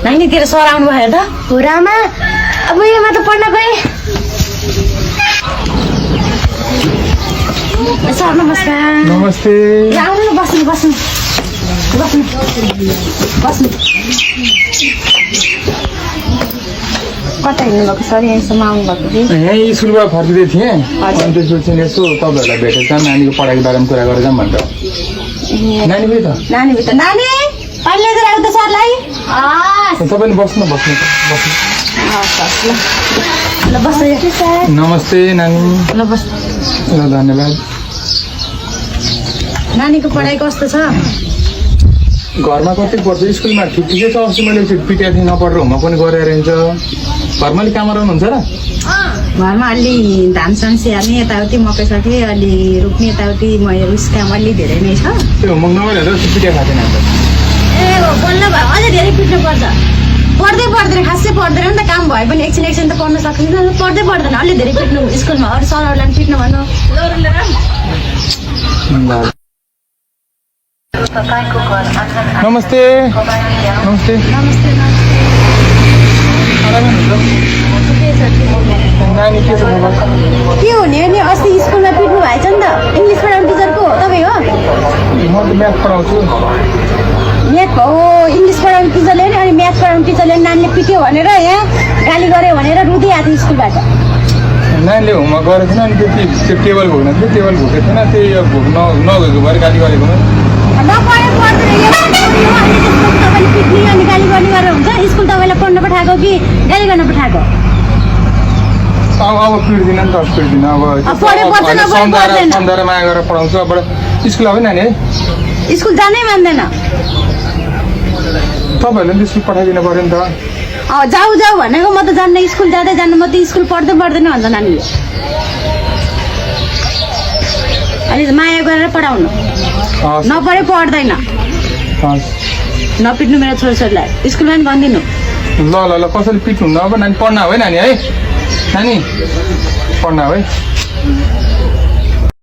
नानीतिर sir आउनु भयो त हो र आमा अब योमा त पढ्न गए सर नमस्कार नमस्ते आउनु न बस्नु बस्नु बस्नु बस्नु कता हिँड्नुभएको सर यहीँसम्म आउनुभएको कि यहीँ स्कुलबाट फर्किँदै थिएँ अनि त्यसपछि यसो तपाईँहरूलाई भेटेर जाऊँ नानीको पढाइको बारेमा कुरा गरेर जाऊँ भनेर नानी पनि त नानी भित्र नानी पानी लिएर आऊ त सरलाई तपाईँले बस्नु बस्नु ल बस नमस्ते नानी ल बस ल धन्यवाद नानीको पढाइ कस्तो छ घरमा कति पढ्छ स्कुलमा ठिकै छ अस्ति मैले पिटेको थिएँ नपढेर होमवर्क पनि गरेर हिँड्छ घरमा अलिक काम रहनुहुन्छ र घरमा अलि धान सान स्याहार्ने यताउति मकै सके अलि रोप्ने यताउति उस काम अलि धेरै नै छ त्यो होमवर्क नगरेर पिटेको खाएको थिएन अन्त ए हो बल्ल भयो अझै धेरै पिट्नु पर्छ पढ्दै पढ्दैन खासै पढ्दैन नि त काम भयो भने एकछिन एकछिन त पढ्न सकिँदैन पढ्दै पढ्दैन अलि धेरै पिट्नु स्कुलमा अरू सरहरूलाई पनि पिट्नु भन्नु नमस्ते नमस्ते नमस्ते नानी के छ खबर के हुने नि अस्ति स्कुलमा पिट्नु भएछ नि त इङ्ग्लिस पढाउने टिचरको तपाईँ हो म त म्याथ पढाउँछु म्याथ हो इङ्ग्लिस पढाउने टिचरले नि अनि म्याथ पढाउने टिचरले नानीले पिट्यो भनेर यहाँ गाली गर्यो भनेर रुदिआएको थियो स्कुलबाट नानीले होमवर्क गरेको थिएन अनि त्यो टेबल घोक्न थियो टेबल घोकेको थिएन त्यही घोक नघोकेको भएर गाली गरेकोमा नपढे पढ्दैन अनि त्यसको तपाईँले पिट्ने अनि गाली गर्ने गरेर हुन्छ स्कुल तपाईँलाई पढ्न पठाएको कि गाली गर्न पठाएको अब पिट्दिनँ नि त पिट्दिनँ सम्झाएर माया गरेर पढाउँछु अब स्कुल आयो नानी है स्कुल जानै मान्दैन तपाईँहरूले पनि स्कुल पठाइदिनु पऱ्यो नि त जाऊ जाऊ भनेको म त जान्न स्कुल जाँदै जानु म त स्कुल पढ्दै पढ्दैन भन्छ नानीले अहिले माया गरेर पढाउनु नपढे पढ्दैन नपिट्नु मेरो छोरीछोरीलाई स्कुलमा पनि भनिदिनु ल ल ल कसैले पिट्नुहुन्न अब नानी पढ्न हो है नानी है नानी पढ्न हो है